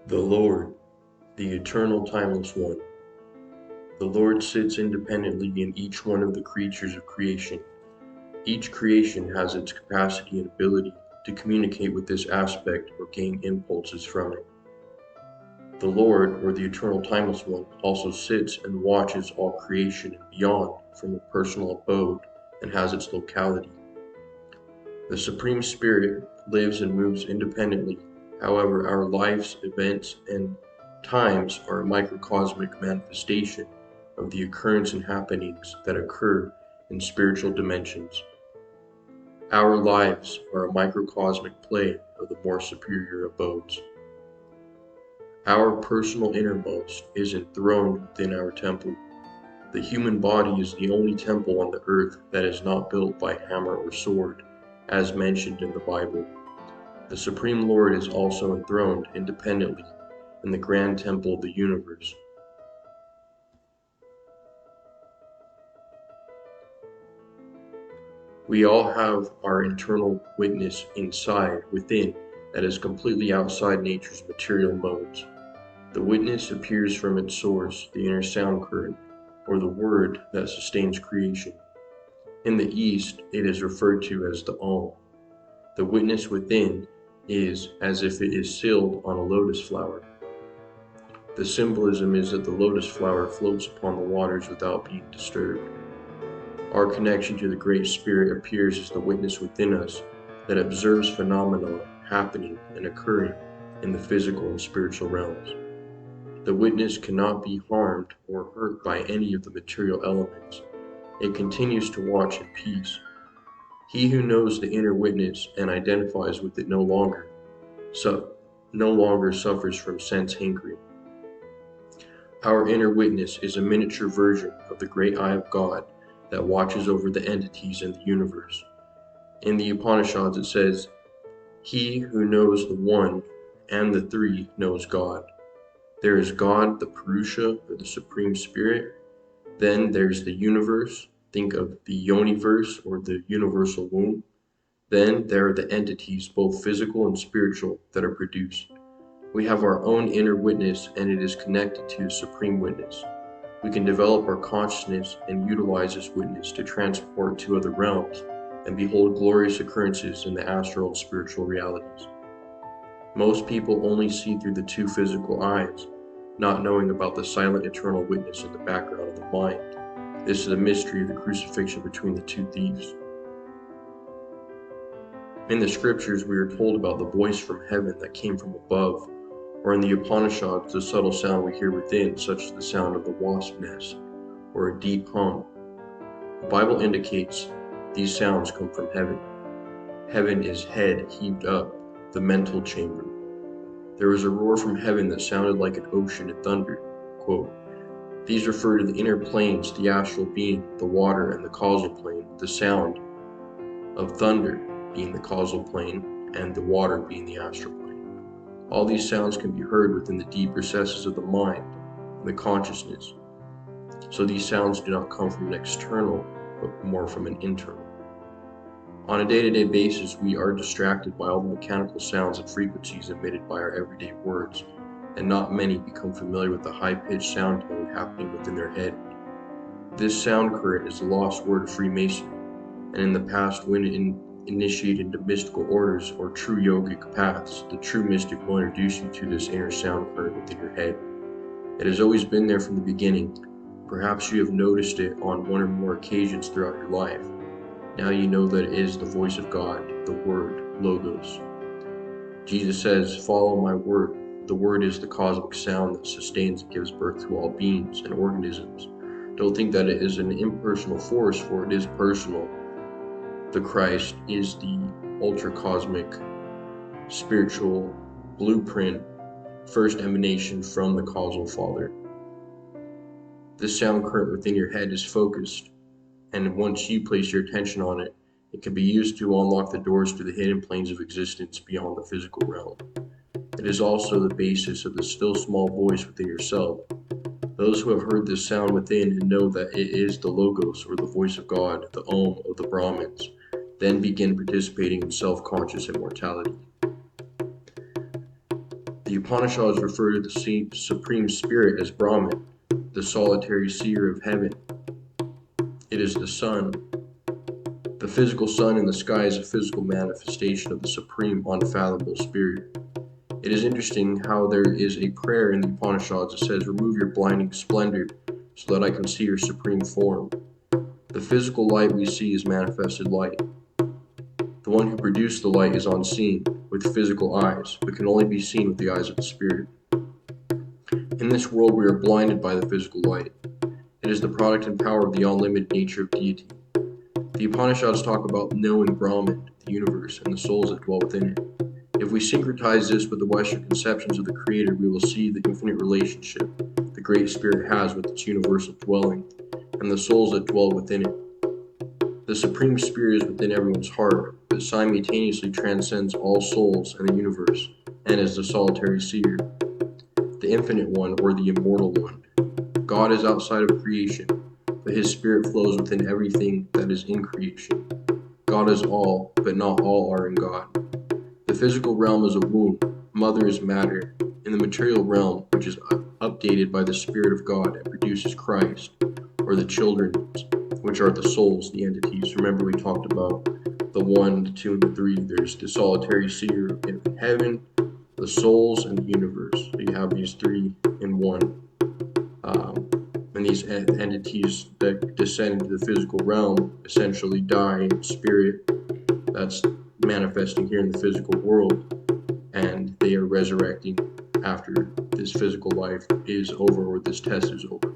The Lord, the eternal timeless one. The Lord sits independently in each one of the creatures of creation. Each creation has its capacity and ability to communicate with this aspect or gain impulses from it. The Lord, or the eternal timeless one, also sits and watches all creation and beyond from a personal abode and has its locality. The Supreme Spirit lives and moves independently. However, our lives, events, and times are a microcosmic manifestation of the occurrence and happenings that occur in spiritual dimensions. Our lives are a microcosmic play of the more superior abodes. Our personal innermost is enthroned within our temple. The human body is the only temple on the earth that is not built by hammer or sword, as mentioned in the Bible. The Supreme Lord is also enthroned independently in the grand temple of the universe. We all have our internal witness inside, within, that is completely outside nature's material modes. The witness appears from its source, the inner sound current, or the word that sustains creation. In the East, it is referred to as the Om. The witness within is as if it is sealed on a lotus flower. The symbolism is that the lotus flower floats upon the waters without being disturbed. Our connection to the Great Spirit appears as the witness within us that observes phenomena happening and occurring in the physical and spiritual realms. The witness cannot be harmed or hurt by any of the material elements. It continues to watch in peace. He who knows the inner witness and identifies with it no longer suffers from sense hankering. Our inner witness is a miniature version of the great eye of God that watches over the entities in the universe. In the Upanishads it says, "He who knows the one and the three knows God." There is God, the Purusha, or the Supreme Spirit. Then there's the universe. Think of the Yoniverse, or the universal womb. Then there are the entities, both physical and spiritual, that are produced. We have our own inner witness, and it is connected to the Supreme Witness. We can develop our consciousness and utilize this witness to transport to other realms and behold glorious occurrences in the astral and spiritual realities. Most people only see through the two physical eyes, not knowing about the silent eternal witness in the background of the mind. This is the mystery of the crucifixion between the two thieves. In the scriptures, we are told about the voice from heaven that came from above, or in the Upanishads, the subtle sound we hear within, such as the sound of the wasp nest, or a deep hum. The Bible indicates these sounds come from heaven. Heaven is head heaved up, the mental chamber. There was a roar from heaven that sounded like an ocean and thunder. Quote, "These refer to the inner planes, the astral being, the water, and the causal plane, the sound of thunder being the causal plane, and the water being the astral plane. All these sounds can be heard within the deep recesses of the mind and the consciousness. So these sounds do not come from an external, but more from an internal. On a day-to-day basis, we are distracted by all the mechanical sounds and frequencies emitted by our everyday words, and not many become familiar with the high-pitched sound tone happening within their head. This sound current is the lost word of Freemasonry, and in the past, when initiated into mystical orders or true yogic paths, the true mystic will introduce you to this inner sound current within your head. It has always been there from the beginning. Perhaps you have noticed it on one or more occasions throughout your life. Now you know that it is the voice of God, the Word, Logos. Jesus says, "Follow my word." The word is the cosmic sound that sustains and gives birth to all beings and organisms. Don't think that it is an impersonal force, for it is personal. The Christ is the ultra-cosmic, spiritual blueprint, first emanation from the causal Father. This sound current within your head is focused, and once you place your attention on it, it can be used to unlock the doors to the hidden planes of existence beyond the physical realm. It is also the basis of the still small voice within yourself. Those who have heard this sound within and know that it is the Logos, or the voice of God, the Om of the Brahmins, then begin participating in self-conscious immortality. The The Upanishads refer to the Supreme Spirit as Brahman, the solitary seer of heaven. It is the sun. The physical sun in the sky is a physical manifestation of the Supreme Unfathomable Spirit. It is interesting how there is a prayer in the Upanishads that says, "Remove your blinding splendor so that I can see your supreme form." The physical light we see is manifested light. The one who produced the light is unseen with physical eyes, but can only be seen with the eyes of the Spirit. In this world, we are blinded by the physical light. It is the product and power of the unlimited nature of deity. The Upanishads talk about knowing Brahman, the universe, and the souls that dwell within it. If we syncretize this with the Western conceptions of the Creator, we will see the infinite relationship the Great Spirit has with its universal dwelling, and the souls that dwell within it. The Supreme Spirit is within everyone's heart, but simultaneously transcends all souls and the universe, and is the solitary seer, the infinite one, or the immortal one. God is outside of creation, but his Spirit flows within everything that is in creation. God is all, but not all are in God. The physical realm is a womb, mother is matter. In the material realm, which is updated by the Spirit of God and produces Christ, or the children, which are the souls, the entities. Remember, we talked about the 1, the 2, and the 3. There's the solitary seer in heaven, the souls, and the universe. So you have these three in one. And these entities that descend into the physical realm essentially die in spirit. That's manifesting here in the physical world, and they are resurrecting after this physical life is over or this test is over.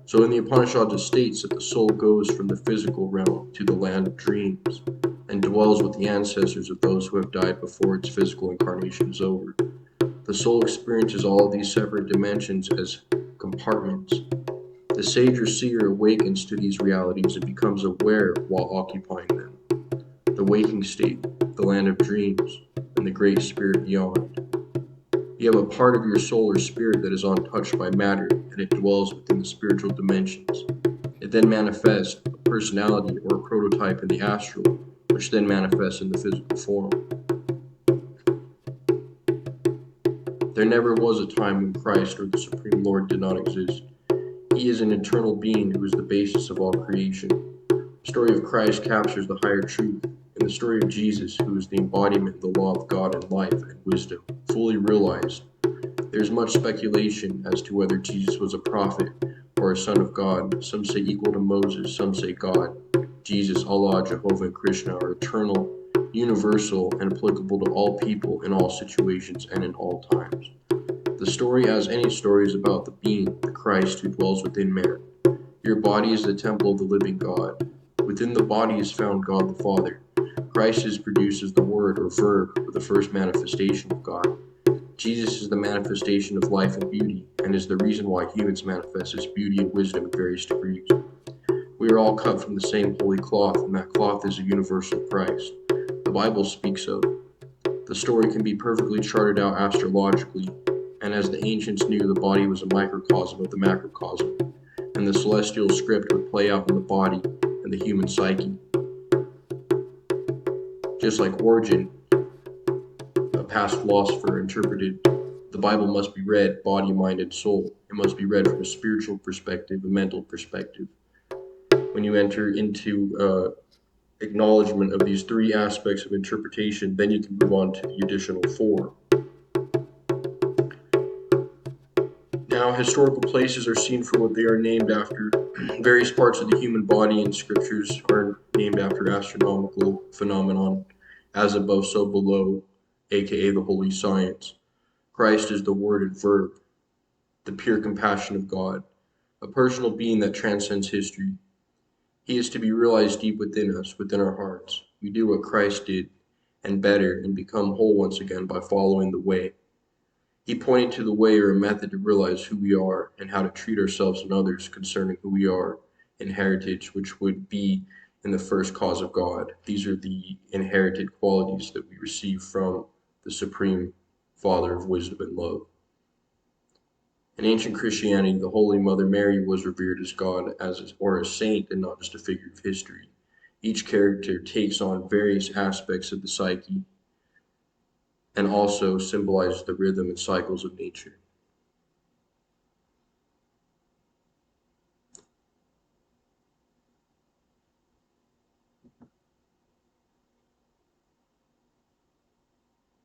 So in the Upanishads it states that the soul goes from the physical realm to the land of dreams and dwells with the ancestors of those who have died before its physical incarnation is over. The soul experiences all of these separate dimensions as compartments. The sage or seer awakens to these realities and becomes aware while occupying them. The waking state, the land of dreams, and the great spirit beyond. You have a part of your soul or spirit that is untouched by matter, and it dwells within the spiritual dimensions. It then manifests a personality or a prototype in the astral, which then manifests in the physical form. There never was a time when Christ or the Supreme Lord did not exist. He is an eternal being who is the basis of all creation. The story of Christ captures the higher truth, and the story of Jesus, who is the embodiment of the law of God and life and wisdom, fully realized. There is much speculation as to whether Jesus was a prophet or a son of God. Some say equal to Moses, some say God. Jesus, Allah, Jehovah, and Krishna are eternal, universal, and applicable to all people in all situations and in all times. The story, as any story, is about the being, the Christ who dwells within man. Your body is the temple of the living God. Within the body is found God the Father. Christ is produced as the word or verb, or the first manifestation of God. Jesus is the manifestation of life and beauty, and is the reason why humans manifest as beauty and wisdom in various degrees. We are all cut from the same holy cloth, and that cloth is a universal Christ. The Bible speaks of. The story can be perfectly charted out astrologically, and as the ancients knew, the body was a microcosm of the macrocosm, and the celestial script would play out in the body and the human psyche. Just like Origen, a past philosopher, interpreted, the Bible must be read body, mind, and soul. It must be read from a spiritual perspective, a mental perspective. When you enter into acknowledgement of these three aspects of interpretation, then you can move on to the additional four. Now, historical places are seen for what they are named after. Various parts of the human body in scriptures are named after astronomical phenomenon, as above, so below, aka the holy science. Christ is the word and verb, the pure compassion of God, a personal being that transcends history. He is to be realized deep within us, within our hearts. We do what Christ did, and better, and become whole once again by following the way. He pointed to the way or a method to realize who we are and how to treat ourselves and others concerning who we are in heritage, which would be in the first cause of God. These are the inherited qualities that we receive from the Supreme Father of wisdom and love. In ancient Christianity, the Holy Mother Mary was revered as God or a saint and not just a figure of history. Each character takes on various aspects of the psyche, and also symbolizes the rhythm and cycles of nature.